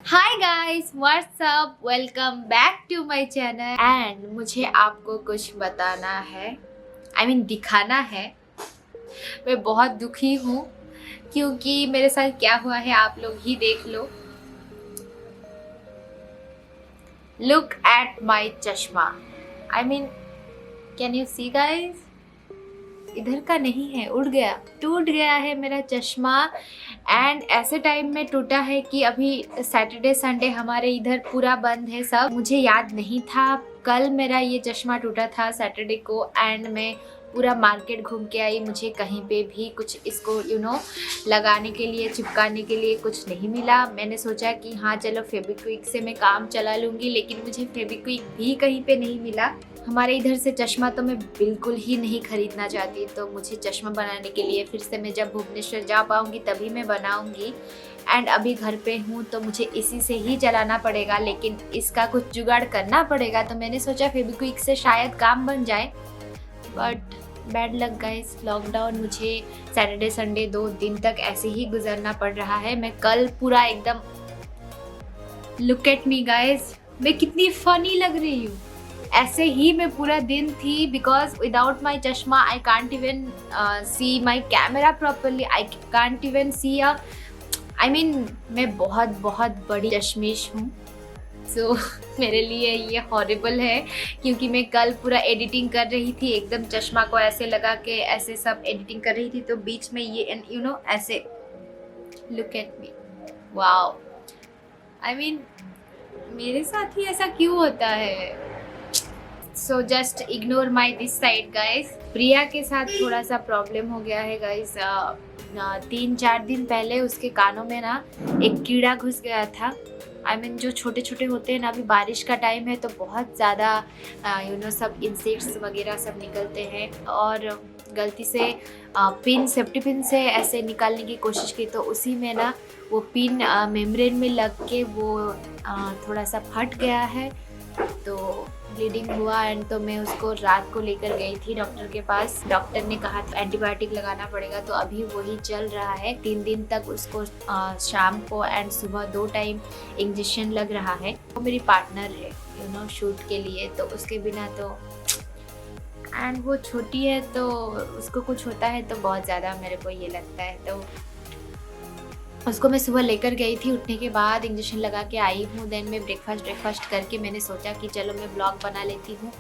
Hi guys, what's up, welcome back to my channel. And मुझे आपको कुछ बताना है, दिखाना है। मैं बहुत दुखी हूँ क्योंकि मेरे साथ क्या हुआ है आप लोग ही देख लो। लुक एट माय चश्मा। Can you see guys? इधर का नहीं है, उड़ गया, टूट गया है मेरा चश्मा। एंड ऐसे टाइम में टूटा है कि अभी सैटरडे संडे हमारे इधर पूरा बंद है सब। मुझे याद नहीं था, कल मेरा ये चश्मा टूटा था सैटरडे को। एंड मैं पूरा मार्केट घूम के आई, मुझे कहीं पे भी कुछ इसको लगाने के लिए, चिपकाने के लिए कुछ नहीं मिला। मैंने सोचा कि हाँ चलो फेविक्विक से मैं काम चला लूँगी, लेकिन मुझे फेविक्विक भी कहीं पे नहीं मिला। हमारे इधर से चश्मा तो मैं बिल्कुल ही नहीं खरीदना चाहती, तो मुझे चश्मा बनाने के लिए फिर से मैं जब भुवनेश्वर जा पाऊँगी तभी मैं बनाऊँगी। एंड अभी घर पे हूँ तो मुझे इसी से ही चलाना पड़ेगा, लेकिन इसका कुछ जुगाड़ करना पड़ेगा। तो मैंने सोचा फेविक्विक से शायद काम बन जाए, but bad luck guys, lockdown मुझे सैटरडे संडे 2 दिन तक ऐसे ही गुजरना पड़ रहा है। मैं कल पूरा एकदम, लुक एट मी गाइस, मैं कितनी फनी लग रही हूँ। ऐसे ही मैं पूरा दिन थी, बिकॉज विदाउट माई चश्मा I can't even see my camera properly, I can't even see मैं बहुत बहुत बड़ी चश्मिश हूँ। सो मेरे लिए ये हॉरिबल है, क्योंकि मैं कल पूरा एडिटिंग कर रही थी, एकदम चश्मा को ऐसे लगा के ऐसे सब एडिटिंग कर रही थी, तो बीच में ये ऐसे, लुक एट मी, वाओ। मेरे साथ ही ऐसा क्यों होता है? So just ignore my this side guys. Priya के साथ थोड़ा सा प्रॉब्लम हो गया है गाइस। 3-4 दिन पहले उसके कानों में ना एक कीड़ा घुस गया था। जो छोटे छोटे होते हैं ना, अभी बारिश का टाइम है तो बहुत ज़्यादा सब इंसेक्ट्स वगैरह सब निकलते हैं, और गलती से सेफ्टी पिन से ऐसे निकालने की कोशिश की, तो उसी में ना वो पिन मेम्ब्रेन में लग के वो थोड़ा सा फट गया है, तो ब्लीडिंग हुआ। एंड तो मैं उसको रात को लेकर गई थी डॉक्टर के पास। डॉक्टर ने कहा एंटीबायोटिक लगाना पड़ेगा, तो अभी वही चल रहा है। 3 दिन तक उसको शाम को एंड सुबह 2 टाइम इंजेक्शन लग रहा है। वो मेरी पार्टनर है शूट के लिए, तो उसके बिना तो, एंड वो छोटी है तो उसको कुछ होता है तो बहुत ज़्यादा मेरे को ये लगता है, तो उसको मैं सुबह लेकर गई थी। उठने के बाद इंजेक्शन लगा के आई हूँ। देन मैं ब्रेकफास्ट करके मैंने सोचा कि चलो मैं ब्लॉग बना लेती हूँ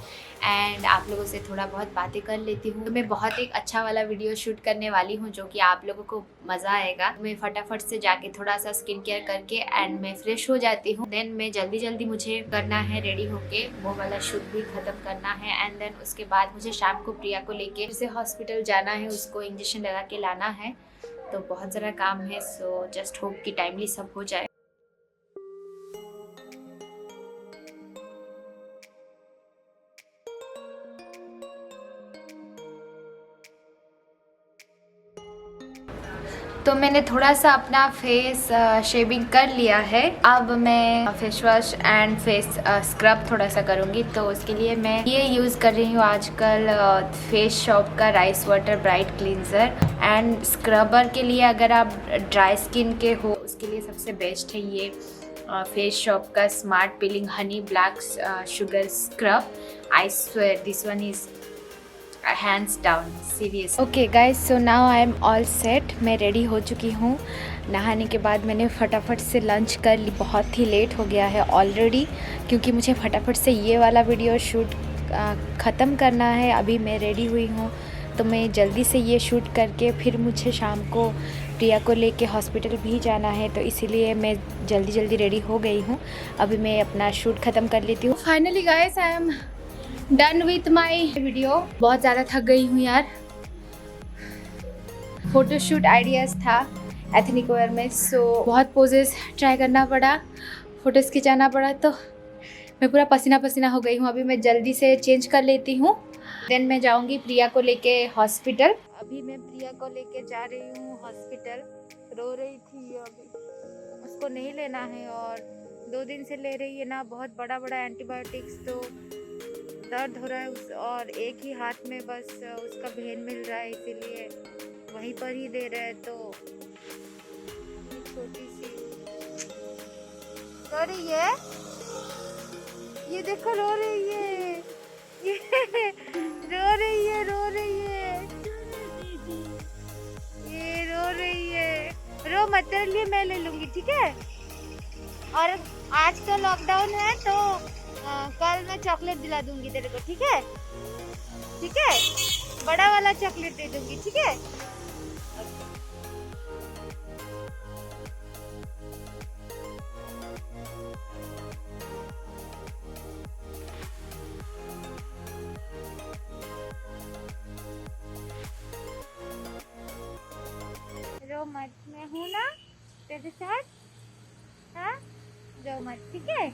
एंड आप लोगों से थोड़ा बहुत बातें कर लेती हूँ। तो मैं बहुत एक अच्छा वाला वीडियो शूट करने वाली हूँ जो कि आप लोगों को मज़ा आएगा। मैं फटाफट से जाके थोड़ा सा स्किन केयर करके एंड मैं फ्रेश हो जाती हूँ। देन मैं जल्दी मुझे करना है रेडी होके, वो वाला शूट भी ख़त्म करना है। एंड देन उसके बाद मुझे शाम को प्रिया को लेके फिर से हॉस्पिटल जाना है, उसको इंजेक्शन लगा के लाना है, तो बहुत ज़रा काम है। सो जस्ट होप कि टाइमली सब हो जाए। तो मैंने थोड़ा सा अपना फेस शेविंग कर लिया है। अब मैं face wash and face scrub थोड़ा सा करूँगी, तो उसके लिए मैं ये यूज़ कर रही हूँ आजकल फेस शॉप का rice water bright cleanser. And scrubber के लिए अगर आप ड्राई स्किन के हो, उसके लिए सबसे बेस्ट है ये फेस शॉप का smart piling Honey black sugar scrub. I swear this one is hands down serious। Okay guys, so now I am all set. मैं रेडी हो चुकी हूँ। नहाने के बाद मैंने फटाफट से लंच कर ली। बहुत ही लेट हो गया है ऑलरेडी, क्योंकि मुझे फटाफट से ये वाला वीडियो शूट ख़त्म करना है। अभी मैं रेडी हुई हूँ, तो मैं जल्दी से ये शूट करके फिर मुझे शाम को प्रिया को लेके हॉस्पिटल भी जाना है, तो इसीलिए मैं जल्दी रेडी हो गई हूँ। अभी मैं अपना शूट ख़त्म कर लेती हूँ। Finally guys, I am done with my video. बहुत ज़्यादा थक गई हूँ यार। फोटोशूट आइडियाज़ था एथनिक वेयर में, सो बहुत पोजेस ट्राई करना पड़ा, फोटोज़ खिंचाना पड़ा, तो मैं पूरा पसीना हो गई हूँ। अभी मैं जल्दी से चेंज कर लेती हूँ, देन मैं जाऊँगी प्रिया को लेके हॉस्पिटल। अभी मैं प्रिया को लेके जा रही हूँ हॉस्पिटल। रो रही थी, अभी उसको नहीं लेना है, और 2 दिन से ले रही है ना बहुत बड़ा एंटीबायोटिक्स, तो दर्द हो रहा है और एक ही हाथ में बस उसका भेन मिल रहा है, इसीलिए वहीं पर ही दे रहे हैं। तो छोटी सी रो रही है, ये देखो रो रही है, ये रो रही है, रो रही है, ये रो रही है। रो मत, तेरे लिए मैं ले लूंगी, ठीक है। और आज तो लॉकडाउन है तो कल मैं चॉकलेट दिला दूंगी तेरे को, ठीक है, ठीक है, बड़ा वाला चॉकलेट दे दूंगी, ठीक है। रो मत, मैं हूँ ना तेरे साथ, हाँ, रो मत, ठीक है।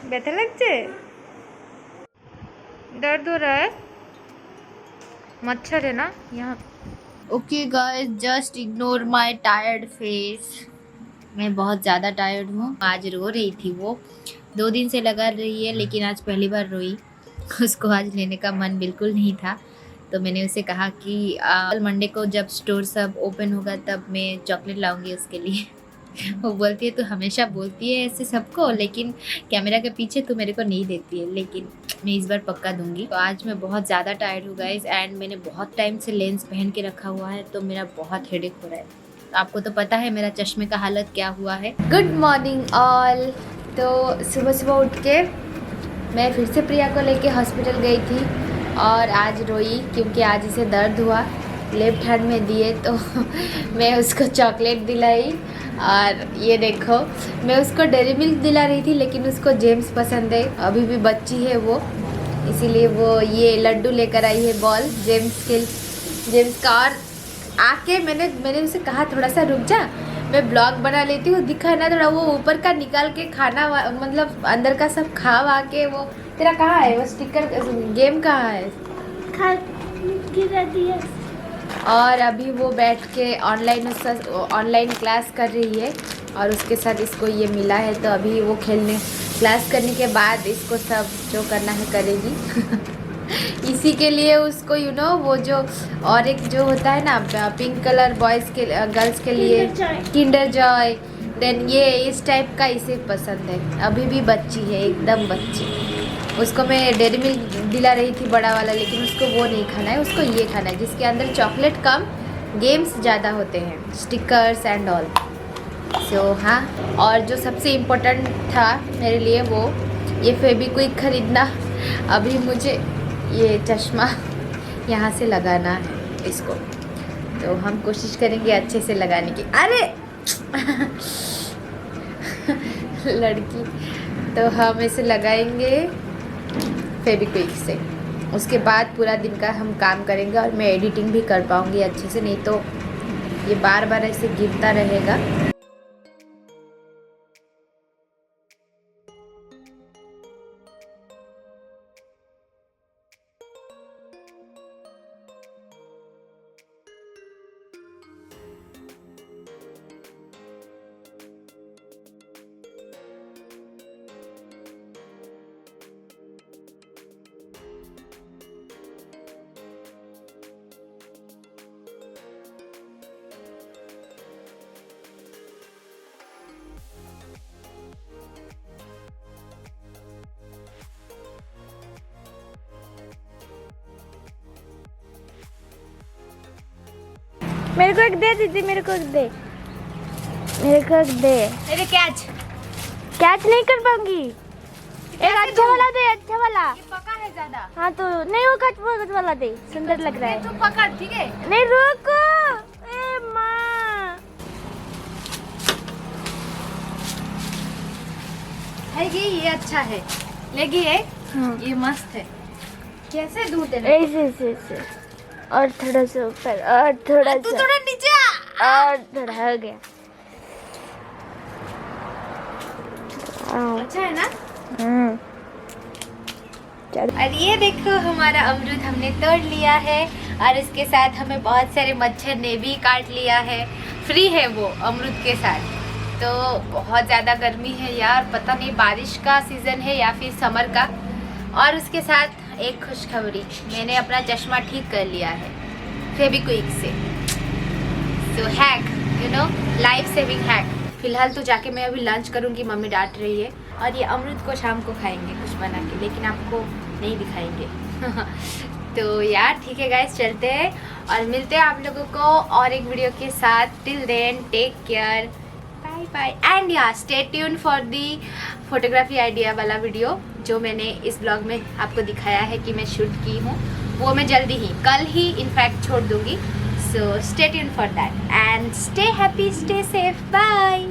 ব্যথা লাগছে, दर्द हो रहा है, मच्छर है ना यहाँ। Okay guys, just ignore my tired face. मैं बहुत ज़्यादा टायर्ड हूँ। आज रो रही थी वो, 2 दिन से लगा रही है, लेकिन आज पहली बार रोई। उसको आज लेने का मन बिल्कुल नहीं था, तो मैंने उसे कहा कि कल मंडे को जब स्टोर सब ओपन होगा तब मैं चॉकलेट लाऊंगी उसके लिए। वो बोलती है तो हमेशा बोलती है ऐसे सबको, लेकिन कैमरा के पीछे तो मेरे को नहीं देती है, लेकिन मैं इस बार पक्का दूंगी। तो आज मैं बहुत ज़्यादा टायर्ड हूँ गाइस, एंड मैंने बहुत टाइम से लेंस पहन के रखा हुआ है, तो मेरा बहुत हेडेक हो रहा है। आपको तो पता है मेरा चश्मे का हालत क्या हुआ है। Good morning all. तो सुबह सुबह उठ के मैं फिर से प्रिया को लेके हॉस्पिटल गई थी और आज रोई क्योंकि आज इसे दर्द हुआ, लेफ्ट हैंड में दिए, तो मैं उसको चॉकलेट दिलाई। और ये देखो, मैं उसको डेयरी मिल्क दिला रही थी, लेकिन उसको जेम्स पसंद है, अभी भी बच्ची है वो, इसीलिए वो ये लड्डू लेकर आई है बॉल जेम्स का। और आके मैंने उसे कहा थोड़ा सा रुक जा, मैं ब्लॉग बना लेती हूँ, दिखा ना थोड़ा। वो ऊपर का निकाल के खाना, मतलब अंदर का सब खा के। वो तेरा कहाँ है वो स्टिकर, गेम कहाँ है? गिरा दिया। और अभी वो बैठ के ऑनलाइन क्लास कर रही है, और उसके साथ इसको ये मिला है, तो अभी वो क्लास करने के बाद इसको सब जो करना है करेगी। इसी के लिए उसको वो जो और एक जो होता है ना पिंक कलर गर्ल्स के लिए किंडर जॉय, देन ये इस टाइप का इसे पसंद है। अभी भी बच्ची है, एकदम बच्ची। उसको मैं डेयरी मिल्क दिला रही थी बड़ा वाला, लेकिन उसको वो नहीं खाना है, उसको ये खाना है जिसके अंदर चॉकलेट कम, गेम्स ज़्यादा होते हैं, स्टिकर्स एंड ऑल। सो हाँ, और जो सबसे इम्पोर्टेंट था मेरे लिए वो ये फेविक्विक खरीदना। अभी मुझे ये चश्मा यहाँ से लगाना है इसको, तो हम कोशिश करेंगे अच्छे से लगाने की। अरे लड़की, तो हम इसे लगाएंगे फेविक्विक से। उसके बाद पूरा दिन का हम काम करेंगे और मैं एडिटिंग भी कर पाऊँगी अच्छे से, नहीं तो ये बार बार ऐसे गिरता रहेगा। मेरे को एक दे दीदी, मेरे को एक दे, मेरे को एक दे। मेरे कैच नहीं कर पाऊंगी। एक अच्छा वाला दे, अच्छा वाला। ये पका है ज्यादा। हाँ तो नहीं, वो कट वाला दे, सुंदर लग रहा है। तू पकड़, ठीक है। नहीं रुको, ए माँ। है ये अच्छा है, लेगी है। हाँ। ये मस्त है। कैसे दूं तेरे? ऐसे और थोड़ा सा ऊपर, और थोड़ा तू सा, थोड़ा नीचे आ। और थोड़ा हो गया। अच्छा है ना? चलो। और ये देखो, हमारा अमरूद हमने तोड़ लिया है, और इसके साथ हमें बहुत सारे मच्छर ने भी काट लिया है। फ्री है वो अमरूद के साथ, तो बहुत ज़्यादा गर्मी है यार, पता नहीं बारिश का सीज़न है या फिर समर का। और उसके साथ एक खुशखबरी, मैंने अपना चश्मा ठीक कर लिया है फेविक्विक से। So hack, you know, life saving hack. फिलहाल तो जाके मैं अभी लंच करूँगी, मम्मी डांट रही है। और ये अमृत को शाम को खाएंगे कुछ बना के, लेकिन आपको नहीं दिखाएंगे। तो यार ठीक है गाइस, चलते हैं और मिलते हैं आप लोगों को और एक वीडियो के साथ। Till then take care, bye bye and या stay tune for the photography idea वाला वीडियो जो मैंने इस ब्लॉग में आपको दिखाया है कि मैं शूट की हूँ, वो मैं जल्दी ही, कल ही इनफैक्ट छोड़ दूँगी। So stay tune for that and stay happy, stay safe, bye.